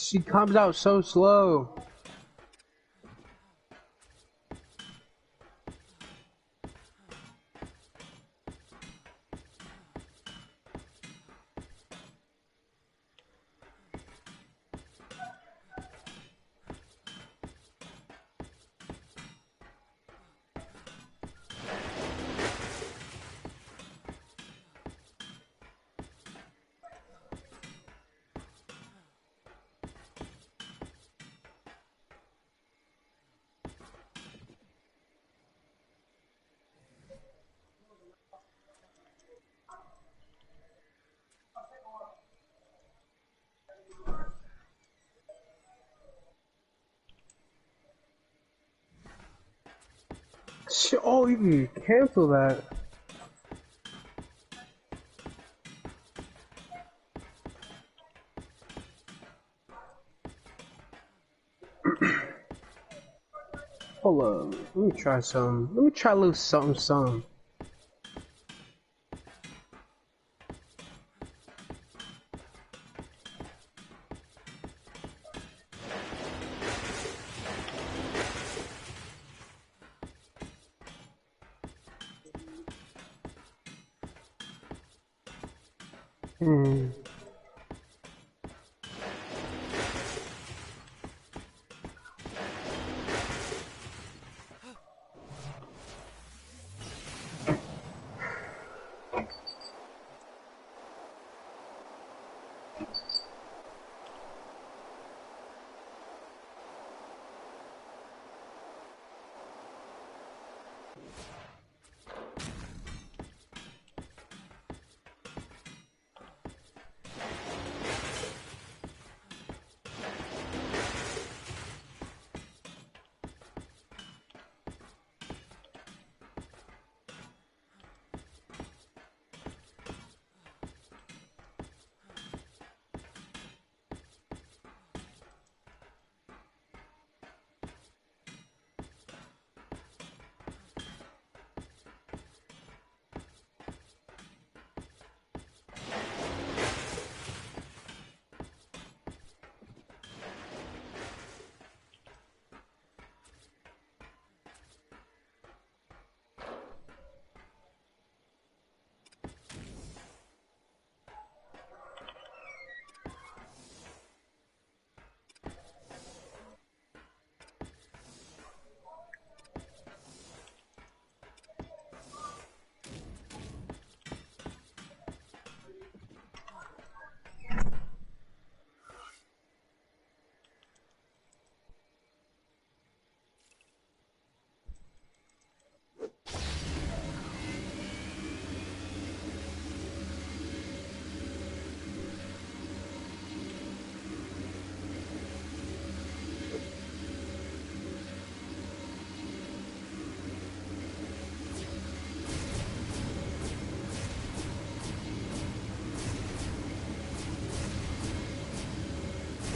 She comes out so slow. Oh, you can cancel that. Hold up. Let me try some. Let me try a little something.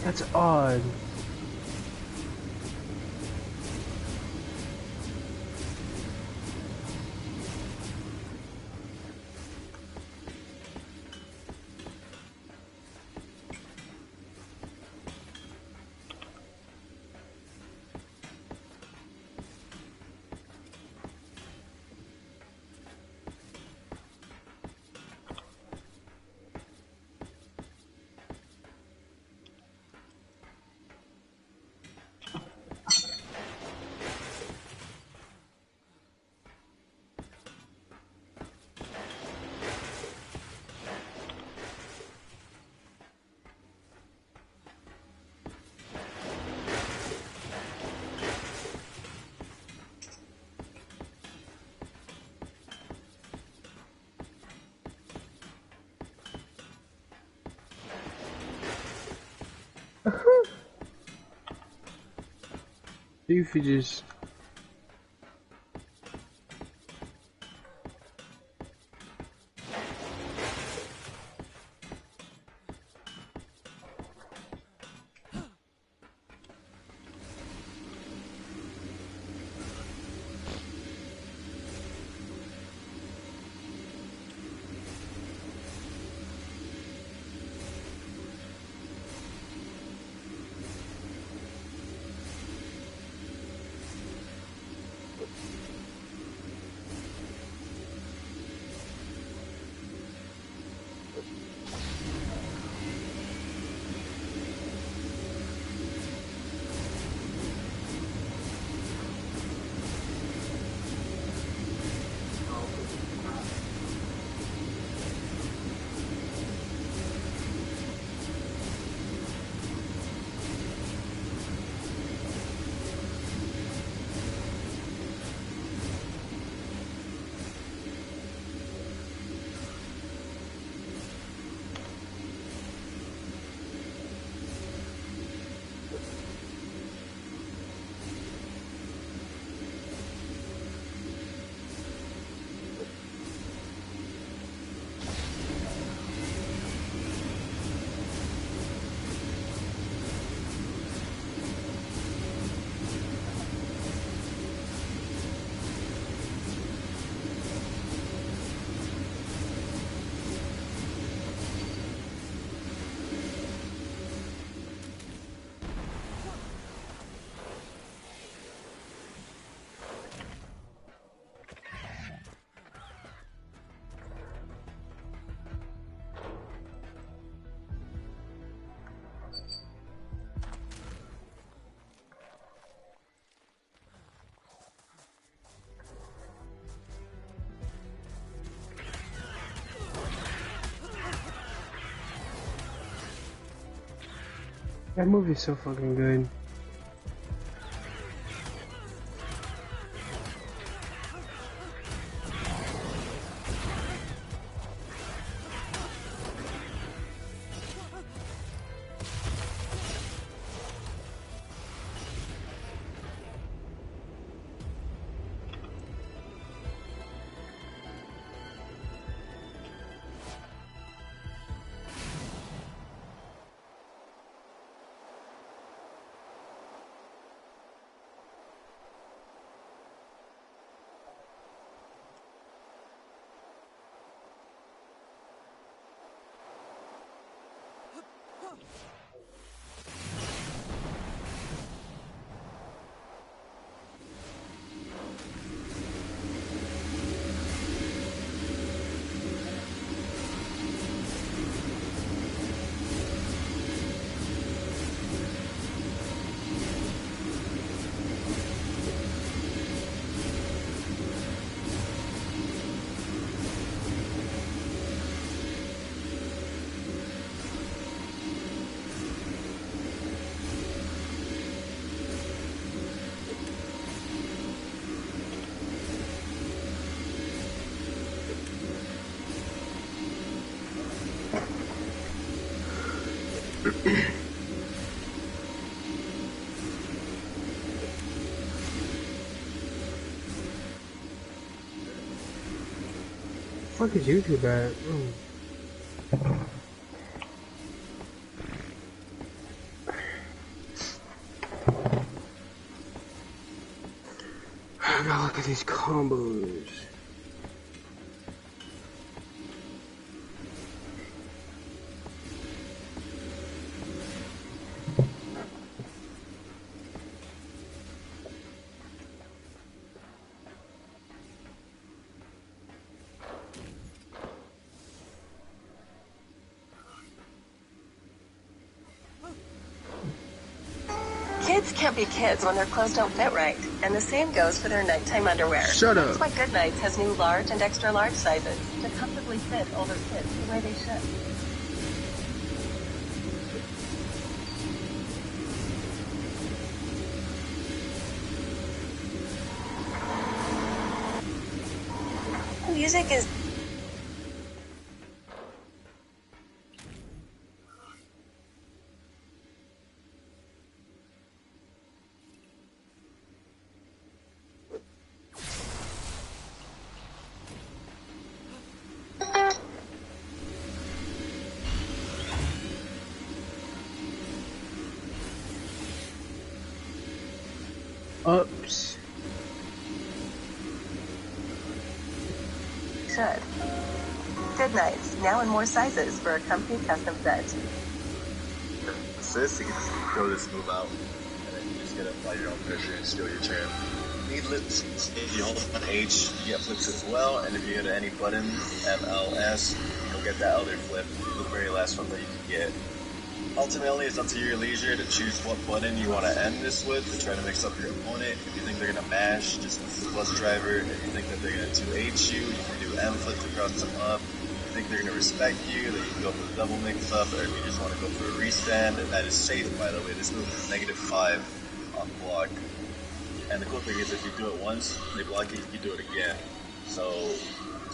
That's odd. If you just That movie's so fucking good. Fuck is YouTube at? Now look at these combos. Kids can't be kids when their clothes don't fit right, and the same goes for their nighttime underwear. Shut up. That's why Goodnights has new large and extra large sizes to comfortably fit older kids the way they should. Music is Ups. should. Goodnights, now in more sizes for a comfy custom fit. Assist, you can just throw this move out, and then you just get to apply your own pressure and steal your turn. Needless, if you hold on H, you get flips as well, and if you hit any button, MLS, you'll get that other flip, the very last one that you can get. Ultimately, it's up to your leisure to choose what button you want to end this with to try to mix up your opponent. If you think they're going to mash, just use the plus driver. If you think that they're going to 2H you can do M flip to cross them up. If you think they're going to respect you, then you can go for the double mix up, or if you just want to go for a restand, and that is safe, by the way. This move is -5 on block. And the cool thing is, if you do it once, they block it, you do it again. So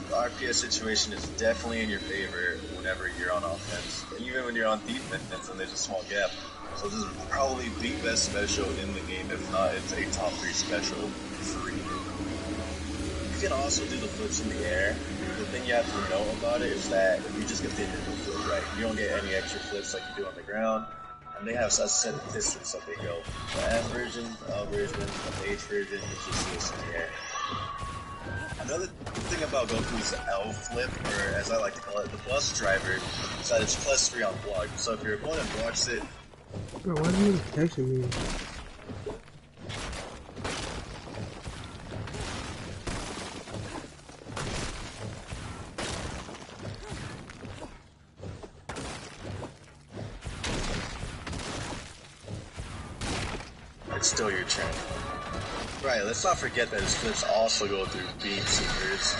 the RPS situation is definitely in your favor whenever you're on offense, even when you're on defense and there's a small gap. So this is probably the best special in the game. If not, it's a top 3 special free. You can also do the flips in the air. The thing you have to know about it is that you just get the initial flip right. You don't get any extra flips like you do on the ground. And they have a set distance that they go. The M version, the L version, the H version is just this in the air. Another thing about Goku's L flip, or as I like to call it, the plus driver, is that it's +3 on block. So if your opponent blocks it... Bro, why are you texting me? It's still your turn. Right, let's not forget that his flips also go through beam supers.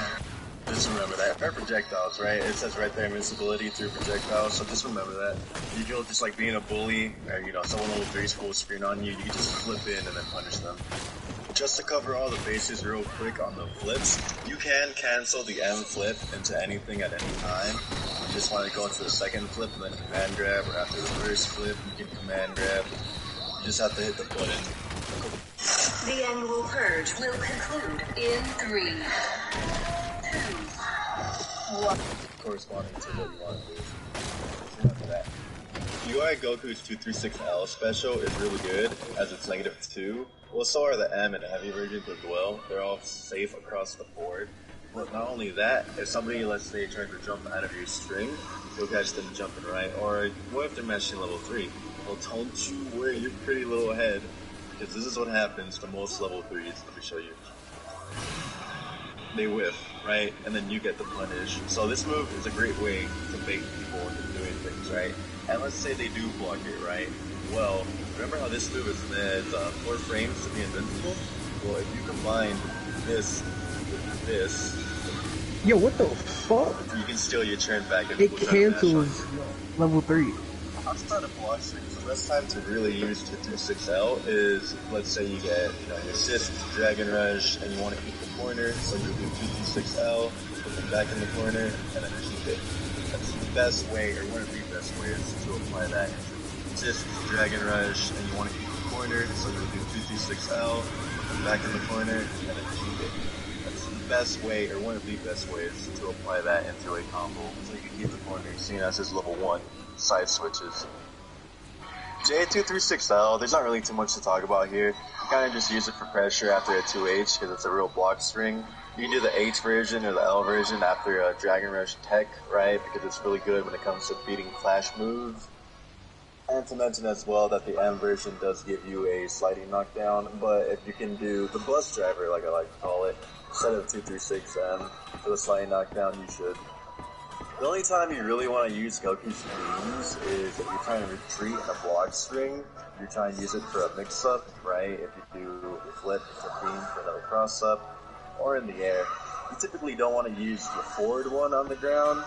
Just remember that. Or projectiles, right? It says right there, invincibility through projectiles, so just remember that. You feel just like being a bully, or someone level 3's full screen on you, you can just flip in and then punish them. Just to cover all the bases real quick on the flips, you can cancel the M flip into anything at any time. You just want to go into the second flip and then command grab, or after the first flip, you can command grab. You just have to hit the button. The annual purge will conclude in 3, 2, 1. Corresponding to what you want to do. Remember that. UI Goku's 236L special is really good, as it's -2. Well, so are the M and heavy versions as well. They're all safe across the board. But not only that, if somebody, let's say, tries to jump out of your string, you'll catch them jumping right. Or what if they're meshing level 3? Well, don't you worry your pretty little head, because this is what happens to most level 3s. Let me show you. They whiff, right? And then you get the punish. So this move is a great way to bait people into doing things, right? And let's say they do block it, right? Well, remember how this move is 4 frames to be invincible? Well, if you combine this with this... Yo, what the fuck? You can steal your turn back. If it cancels level 3. Outside of block strings, the best time to really use 236L is, let's say you get, your assist, Dragon Rush, and you want to keep the corner, so you do 236L, put them back in the corner, and then keep it. That's the best way, or one of the best ways to apply that. Assist, Dragon Rush, and you want to keep the corner, so you do 236L, put them back in the corner, and then keep it. That's the best way, or one of the best ways to apply that into a combo, so you can keep the corner, seeing as his level 1. Side switches. J236L, there's not really too much to talk about here. You kind of just use it for pressure after a 2H because it's a real block string. You can do the H version or the L version after a Dragon Rush tech, right? Because it's really good when it comes to beating clash moves. And to mention as well that the M version does give you a sliding knockdown, but if you can do the bus driver, like I like to call it, instead of 236M for the sliding knockdown, you should. The only time you really want to use Goku's beams is if you're trying to retreat in a block string. You're trying to use it for a mix-up, right? If you do a flip, it's a beam for another cross-up, or in the air. You typically don't want to use the forward one on the ground,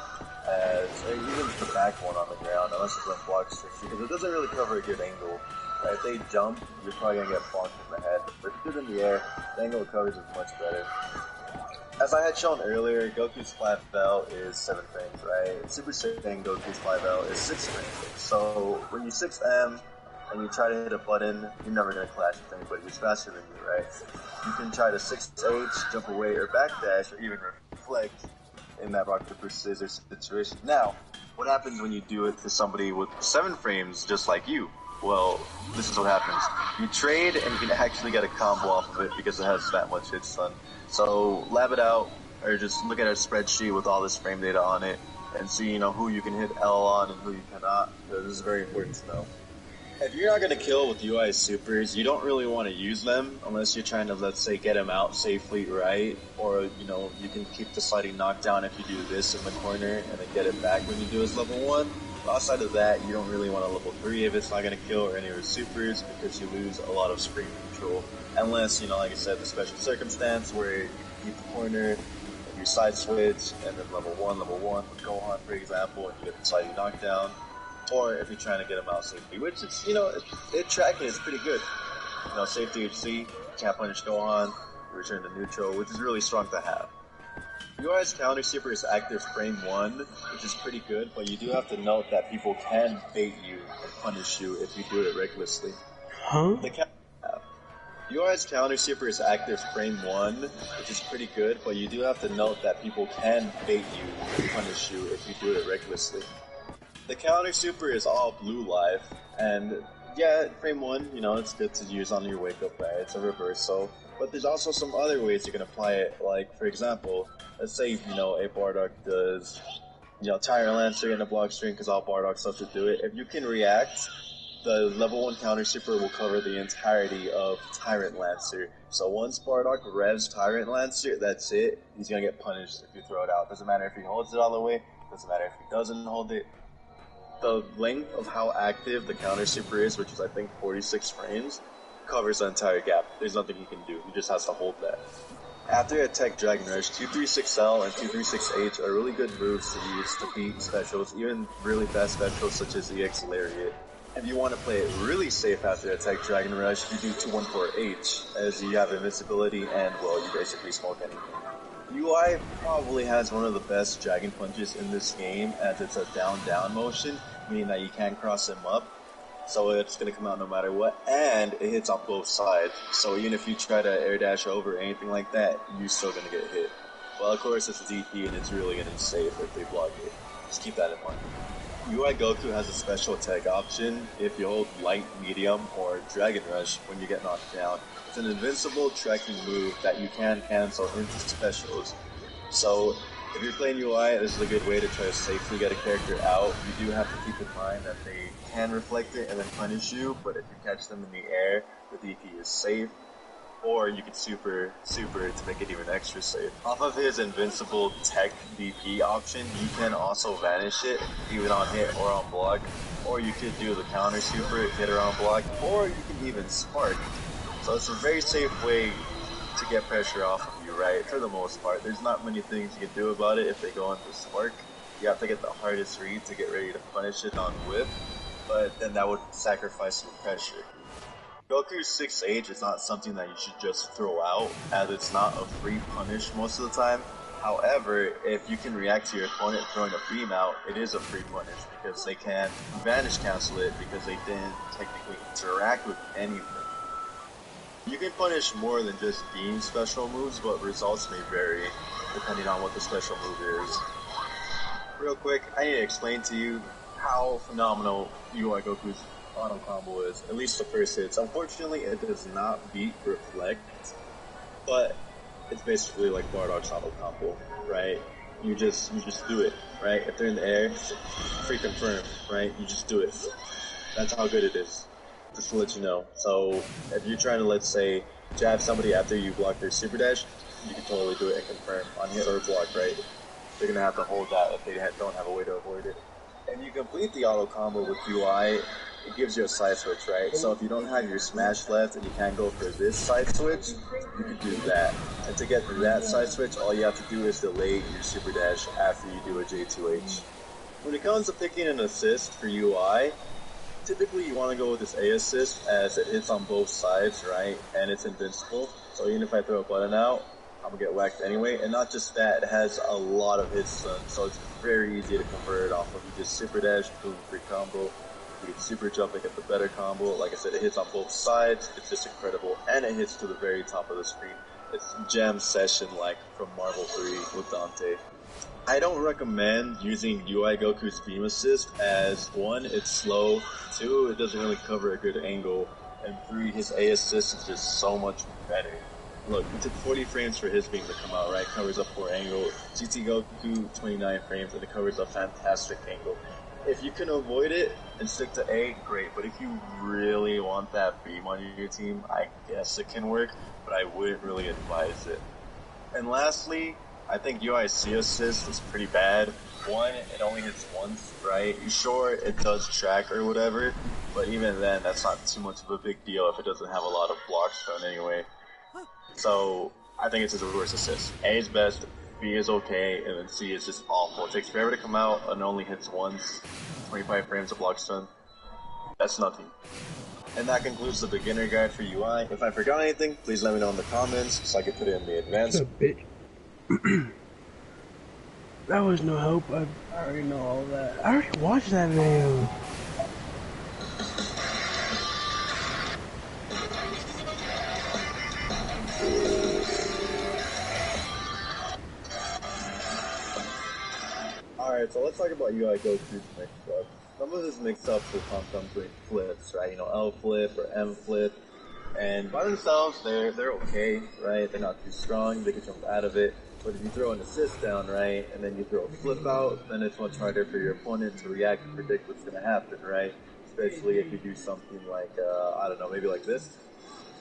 or even the back one on the ground, unless it's on block strings, because it doesn't really cover a good angle. Right? If they jump, you're probably going to get bonked in the head. But if you do it in the air, the angle it covers is much better. As I had shown earlier, Goku's 5L is 7 frames, right? Super Saiyan Goku's 5L is 6 frames. So when you 6M and you try to hit a button, you're never going to clash with anybody who's faster than you, right? You can try to 6H, jump away, or backdash, or even reflect in that rock, paper, scissors situation. Now, what happens when you do it to somebody with 7 frames just like you? Well, this is what happens. You trade and you can actually get a combo off of it because it has that much hit stun. So lab it out, or just look at a spreadsheet with all this frame data on it, and see who you can hit L on and who you cannot, because this is very important to know. If you're not going to kill with UI supers, you don't really want to use them unless you're trying to, let's say, get them out safely, right? Or, you can keep the sliding knockdown if you do this in the corner and then get it back when you do his level 1. But outside of that, you don't really want a level 3 if it's not going to kill or any of his supers because you lose a lot of screen control. Unless, like I said, the special circumstance where you keep the corner, and you side switch, and then level 1 with Gohan, for example, and you get the sliding knockdown. Or if you're trying to get him out safely, which is, it tracking is pretty good. Safety HC, can't punish Gohan, return to neutral, which is really strong to have. UI's counter super is active frame 1, which is pretty good, but you do have to note that people can bait you and punish you if you do it recklessly. Huh? UI's counter super is active frame 1, which is pretty good, but you do have to note that people can bait you and punish you if you do it recklessly. The counter super is all blue life, and yeah, frame 1, it's good to use on your wake up, right? It's a reversal. But there's also some other ways you can apply it, like, for example, let's say, a Bardock does, Tyrant Lancer in a block string, because all Bardock love to do it. If you can react, the level 1 counter super will cover the entirety of Tyrant Lancer. So once Bardock revs Tyrant Lancer, that's it. He's gonna get punished if you throw it out. Doesn't matter if he holds it all the way, doesn't matter if he doesn't hold it. The length of how active the counter super is, which is I think 46 frames, covers the entire gap. There's nothing he can do. He just has to hold that. After attack Dragon Rush, 236L and 236H are really good moves to use to beat specials, even really fast specials such as EX Lariat. If you want to play it really safe after attack Dragon Rush, you do 214H, as you have invincibility and, well, you basically smoke anything. UI probably has one of the best Dragon Punches in this game, as it's a down-down motion, meaning that you can't cross him up. So it's going to come out no matter what, and it hits on both sides. So even if you try to air dash over or anything like that, you're still going to get hit. Well, of course, it's a DP, and it's really going to be safe if they block it. Just keep that in mind. UI Goku has a special attack option if you hold Light, Medium, or Dragon Rush when you get knocked down. It's an invincible tracking move that you can cancel into specials. So if you're playing UI, this is a good way to try to safely get a character out. You do have to keep in mind that they can reflect it and then punish you, but if you catch them in the air, the DP is safe. Or you can super to make it even extra safe. Off of his invincible tech DP option, you can also vanish it, even on hit or on block. Or you could do the counter super, hit or on block, or you can even spark. So it's a very safe way to get pressure off of you, right? For the most part. There's not many things you can do about it if they go into spark. You have to get the hardest read to get ready to punish it on whip, but then that would sacrifice some pressure. Goku's 6H is not something that you should just throw out, as it's not a free punish most of the time. However, if you can react to your opponent throwing a beam out, it is a free punish, because they can vanish cancel it because they didn't technically interact with anything. You can punish more than just beam special moves, but results may vary, depending on what the special move is. Real quick, I need to explain to you how phenomenal UI Goku's auto combo is, at least the first hits. Unfortunately, it does not beat Reflect, but it's basically like Bardock's auto combo, right? You just do it, right? If they're in the air, free confirm, right? You just do it. That's how good it is. Just to let you know. So if you're trying to, let's say, jab somebody after you block their super dash, you can totally do it and confirm on hit or block, right? They're gonna have to hold that if they don't have a way to avoid it. And you complete the auto combo with UI, it gives you a side switch, right? So if you don't have your smash left and you can't go for this side switch, you can do that. And to get that side switch, all you have to do is delay your super dash after you do a J2H. When it comes to picking an assist for UI, typically you want to go with this A assist as it hits on both sides, right? And it's invincible. So even if I throw a button out, I'm gonna get whacked anyway. And not just that, it has a lot of hit stun, so it's very easy to convert it off of. You just super dash, boom, free combo. You can super jump and get the better combo. Like I said, it hits on both sides. It's just incredible. And it hits to the very top of the screen. It's jam session like from Marvel 3 with Dante. I don't recommend using UI Goku's beam assist as 1, it's slow, 2, it doesn't really cover a good angle, and 3, his A assist is just so much better. Look, it took 40 frames for his beam to come out, right? Covers a poor angle. GT Goku, 29 frames, and it covers a fantastic angle. If you can avoid it and stick to A, great. But if you really want that beam on your team, I guess it can work, but I wouldn't really advise it. And lastly, I think UIC assist is pretty bad. 1, it only hits once, right? Sure, it does track or whatever, but even then, that's not too much of a big deal if it doesn't have a lot of blocks done anyway. So, I think it's his worst assist. A is best, B is okay, and then C is just awful. It takes forever to come out and only hits once. 25 frames of block stun. That's nothing. And that concludes the beginner guide for UI. If I forgot anything, please let me know in the comments so I can put it in the advanced. That was no help. I already know all that. I already watched that video. Alright, so let's talk about UI Goku's mix-ups. Some of his mix-ups will come from flips, right? You know, L flip or M flip. And by themselves, they're okay, right? They're not too strong, they can jump out of it. But if you throw an assist down, right, and then you throw a flip out, then it's much harder for your opponent to react and predict what's going to happen, right? Especially if you do something like, I don't know, maybe like this,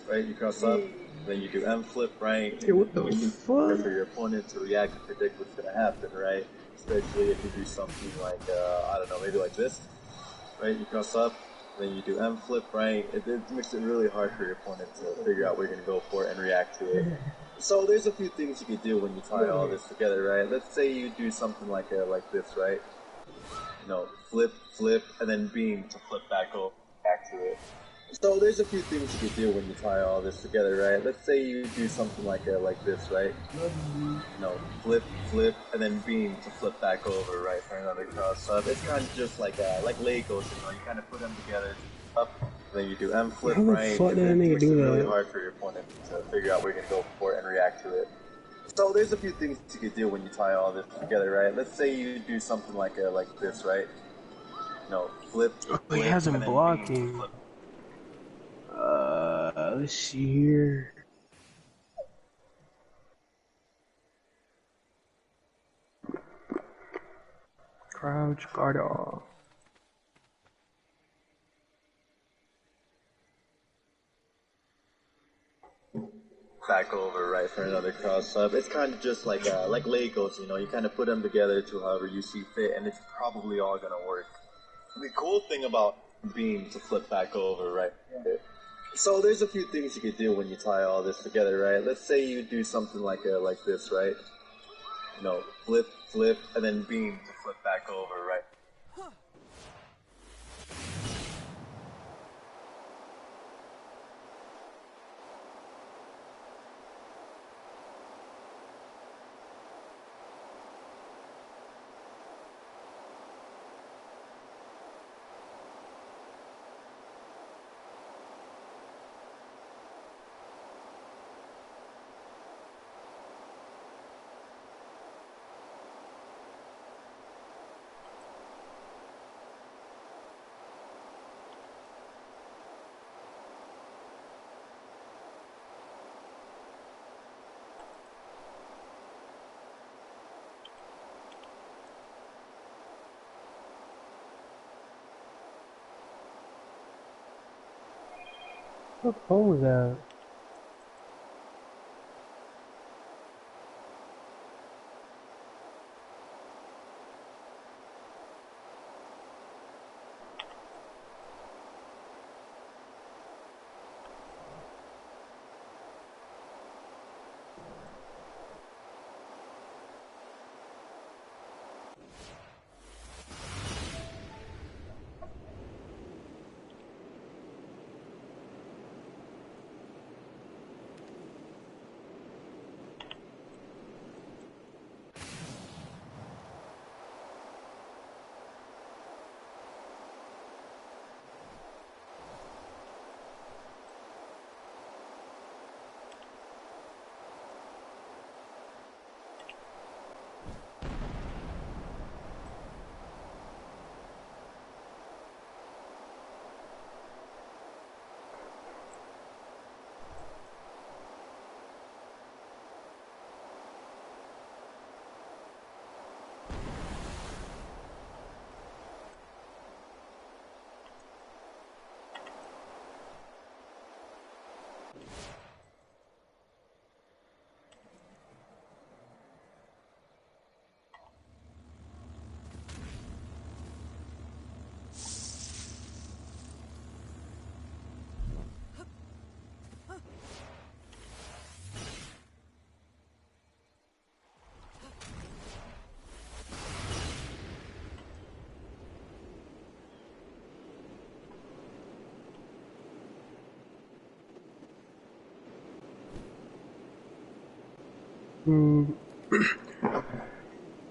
right? You cross up, then you do M flip, right? Hey, what the fuck? For your opponent to react and predict what's going to happen, right? Especially if you do something like, I don't know, maybe like this, right? You cross up, then you do M flip, right? It makes it really hard for your opponent to figure out what you're going to go for and react to it. So there's a few things you could do when you tie all this together, right? Let's say you do something like this, right? Flip, flip, and then beam to flip back to it. So there's a few things you could do when you tie all this together, right? Let's say you do something like this, right? Flip, flip, and then beam to flip back over, right, for another cross up. It's kind of just like Legos, you kind of put them together up, then you do M flip, How the right? fuck And did that then it nigga makes it do really that? hard for your opponent to figure out where you're gonna go for it and react to it. So there's a few things you could do when you tie all this together, right? Let's say you do something like this, right? Flip, Oh, he flip, has him and then beam to blocking. flip. Let's see here. Crouch, guard off. Back over, right, for another cross up. It's kind of just like Legos, you kind of put them together to however you see fit, and it's probably all gonna work. The cool thing about beam to flip back over, right? So there's a few things you could do when you tie all this together, right? Let's say you do something like this, right? Flip, flip, and then beam to flip back over, right? What the fuck was that?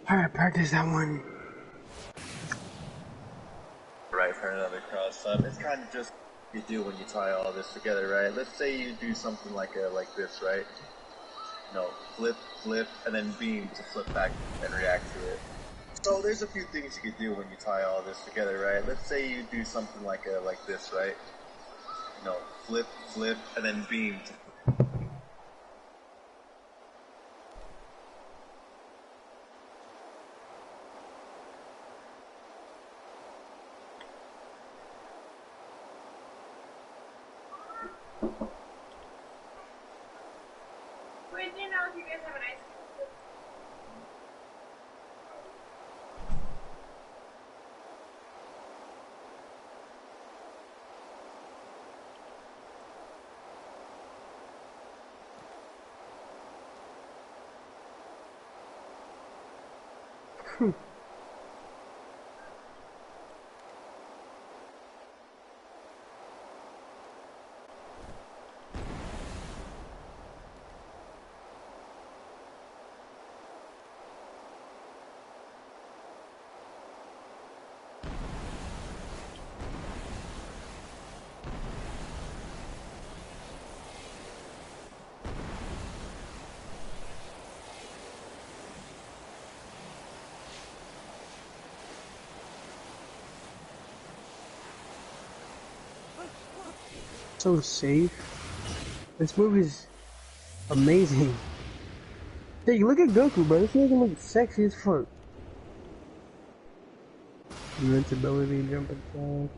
Alright, practice that one. Right, for another cross up. It's kind of just you do when you tie all this together, right? Let's say you do something like this, right? Flip, flip, and then beam to flip back and react to it. So there's a few things you could do when you tie all this together, right? Let's say you do something like this, right? Flip, flip, and then beam to Wait, do you know if you guys have an ice cream? So safe. This movie's amazing. Hey, look at Goku, bro. This nigga looks sexy as fuck. Invincibility, jump attack.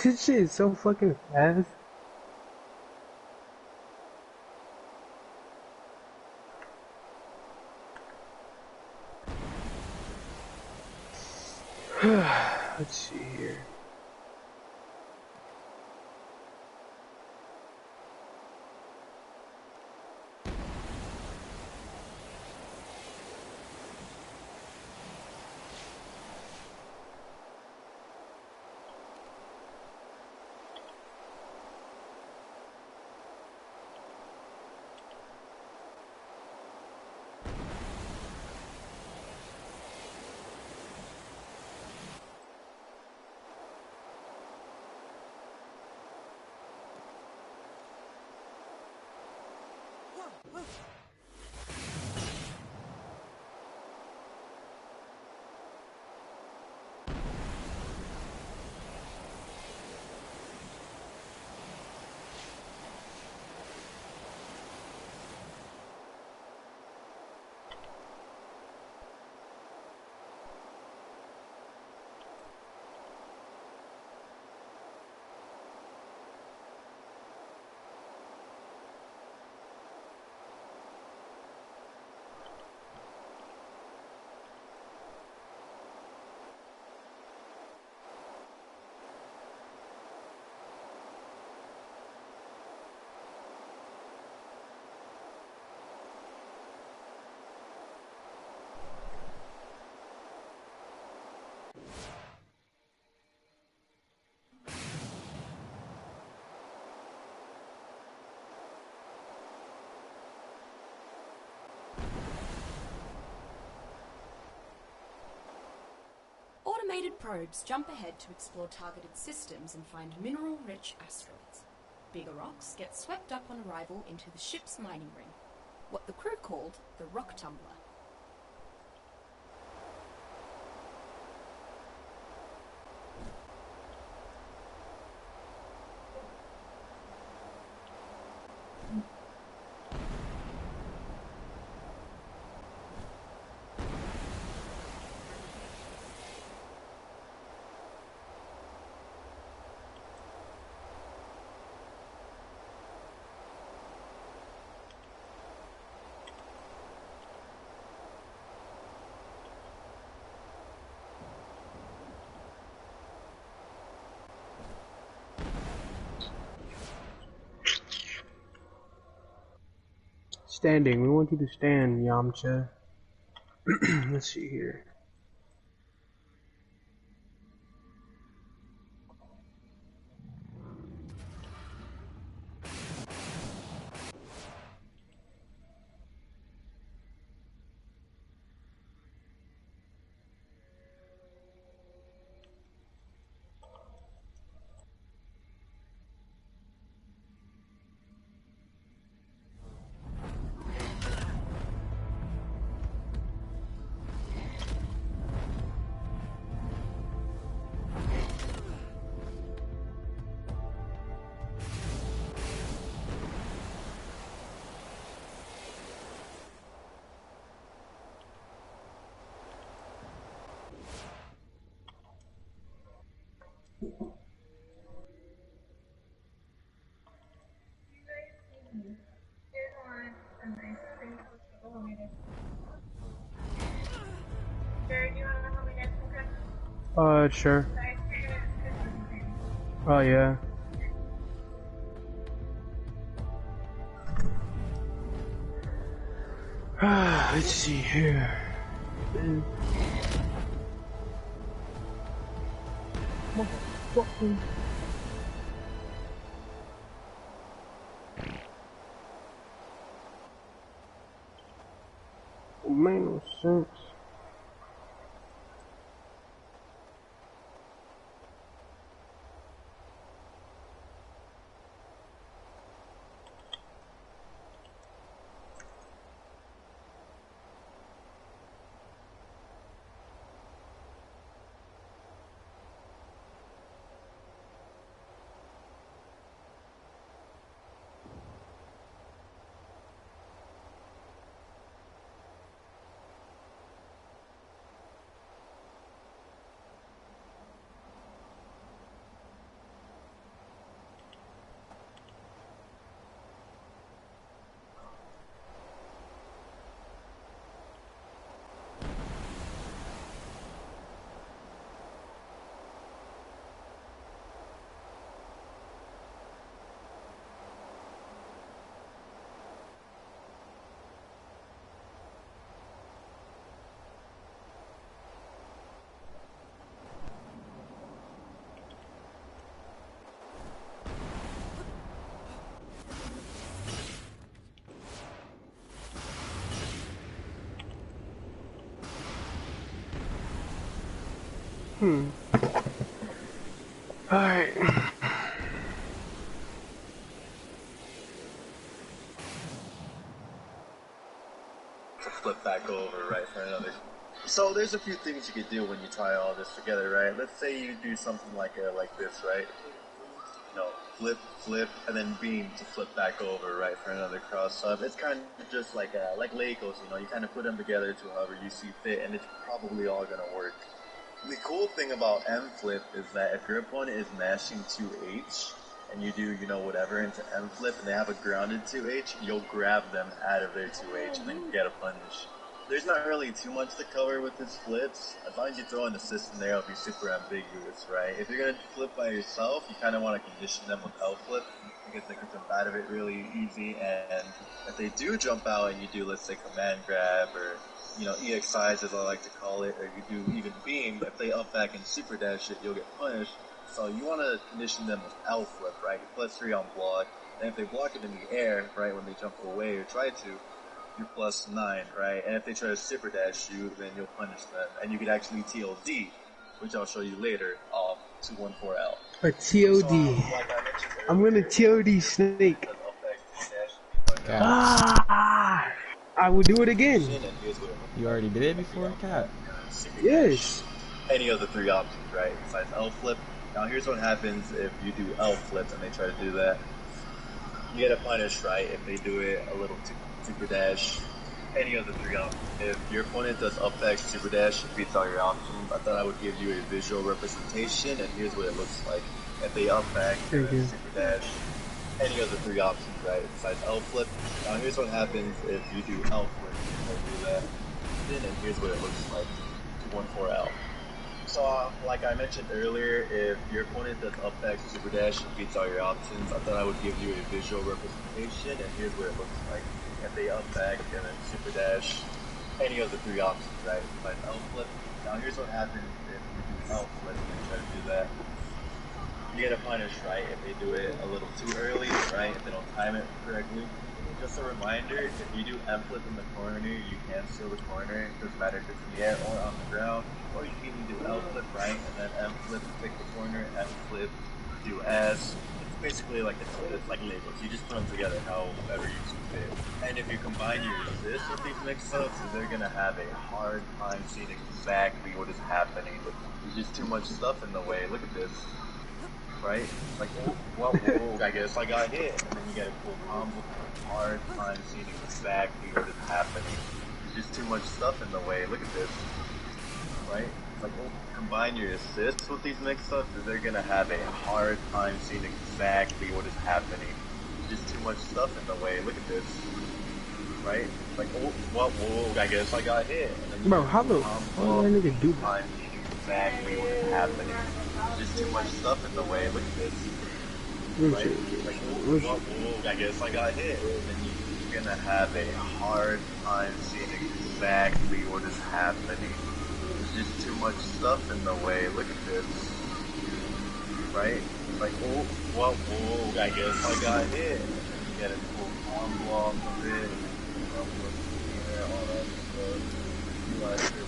This shit is so fucking fast. Let's see here. probes jump ahead to explore targeted systems and find mineral-rich asteroids. Bigger rocks get swept up on arrival into the ship's mining ring, what the crew called the rock tumbler. Standing. We want you to stand, Yamcha. Let's see here. Sure. Oh, yeah. Let's see here. Motherfucker. It made no sense. Alright. Flip back over, right, for another. So there's a few things you could do when you tie all this together, right? Let's say you do something like this, right? You know, flip, and then beam to flip back over, right, for another cross up. It's kind of just like Legos, you know, you kind of put them together to however you see fit, and it's probably all gonna work. The cool thing about M-flip is that if your opponent is mashing 2H, and you do, you know, whatever into M-flip, and they have a grounded 2H, you'll grab them out of their 2H, and then get a punish. There's not really too much to cover with his flips. As long as you throw in the system there, it'll be super ambiguous, right? If you're gonna flip by yourself, you kind of want to condition them with L-flip, because they can jump out of it really easy, and if they do jump out and you do, let's say, command grab, or you know, EXIs as I like to call it, or you do even beam, if they up back and super dash it, you'll get punished. So you want to condition them with L flip, right? +3 on block, and if they block it in the air, right, when they jump away or try to, you're +9, right? And if they try to super dash you, then you'll punish them, and you could actually TLD. which I'll show you later, 214L. A TOD. I'm gonna TOD Snake. Ah! I will do it again. You already did it before, Cat? Yes. Any of the three options, right? Besides L flip. Now here's what happens if you do L flip and they try to do that. You get a punish, right? If they do it a little super dash. Any of the three options. If your opponent does up back super dash, it beats all your options. I thought I would give you a visual representation, and here's what it looks like. If they up back super dash, any of the three options, right? Besides L flip. Now here's what happens if you do L flip and do that. And here's what it looks like. 214L. So, like I mentioned earlier, if your opponent does up back super dash and beats all your options, I thought I would give you a visual representation, and here's what it looks like. If they up back and then super dash, any of the three options, right? Besides L flip. Now here's what happens if you do L flip and try to do that. You get a punish, right? If they do it a little too early, right? If they don't time it correctly. Just a reminder, if you do M flip in the corner, you can steal the corner. It doesn't matter if it's in the air or on the ground. Or you can even do L flip, right? And then M flip, pick the corner, M flip, do S. It's basically like it's like labels. You just put them together however you see fit. And if you combine your resist with these mix-ups, they're gonna have a hard time seeing exactly what is happening. There's just too much stuff in the way. Look at this. Right? Like, whoa, I guess I got hit. And then you get a cool combo. Hard time seeing exactly what is happening. There's just too much stuff in the way. Look at this. Right? Like, combine your assists with these mix-ups, they're gonna have a hard time seeing exactly what is happening. There's just too much stuff in the way. Look at this. Right? Like, whoa, I guess I got hit. And then Bro, how the fuck did that nigga do that? Exactly what is happening. There's just too much stuff in the way. Look at this. Right? Like, I guess I got hit. And then you're gonna have a hard time seeing exactly what is happening. There's just too much stuff in the way. Look at this. Right? Like, I guess I got hit. And then you get a cool combo off of it. All that stuff.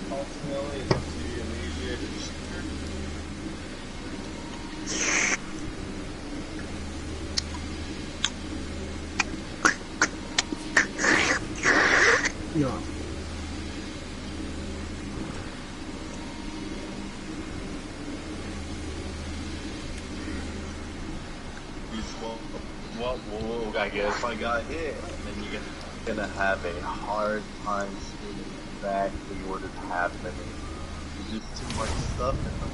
Ultimately, it's up to you. No. Whoa, I guess I got hit. And then you're gonna have a hard time seeing exactly what is happening. There's just too much stuff in them.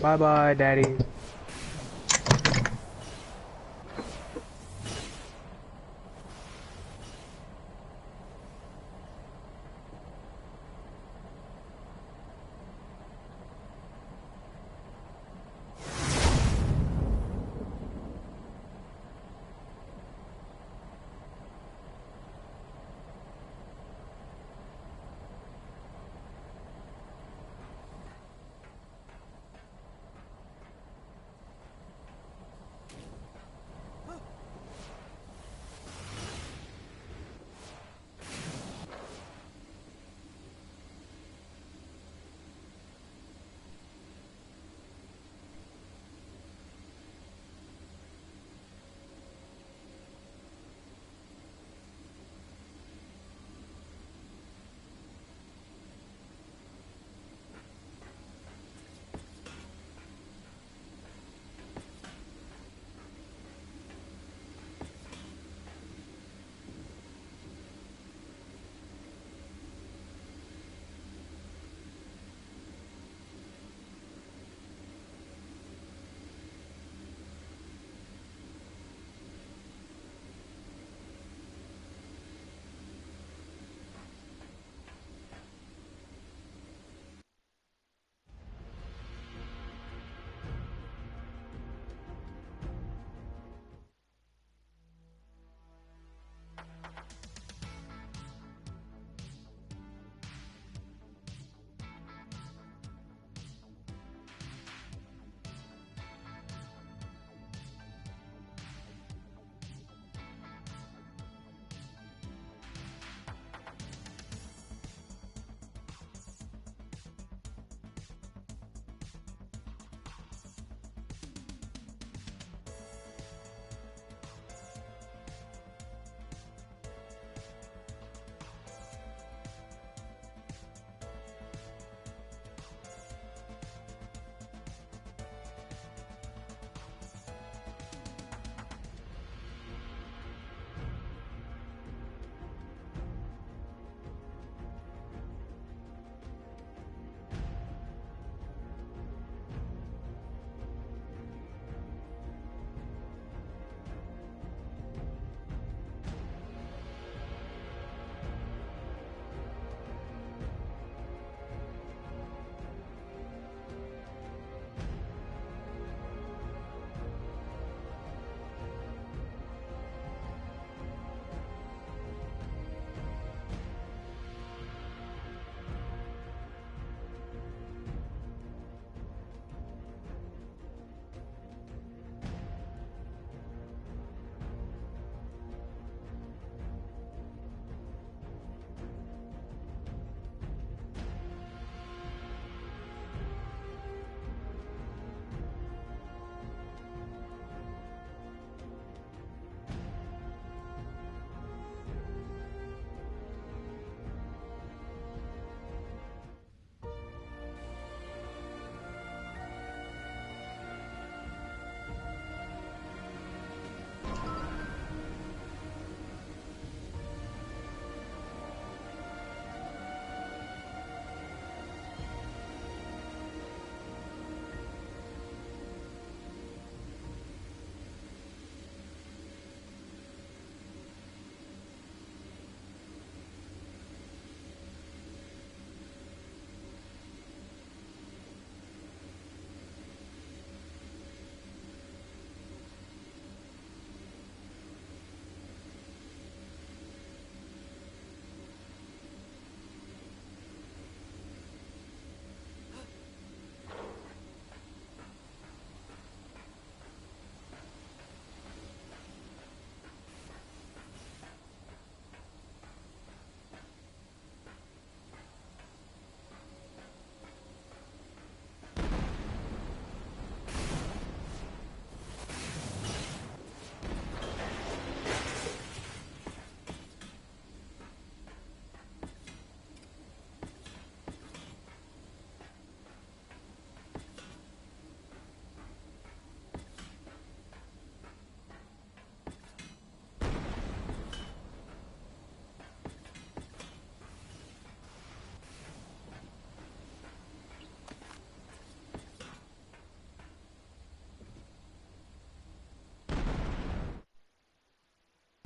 Bye bye, daddy.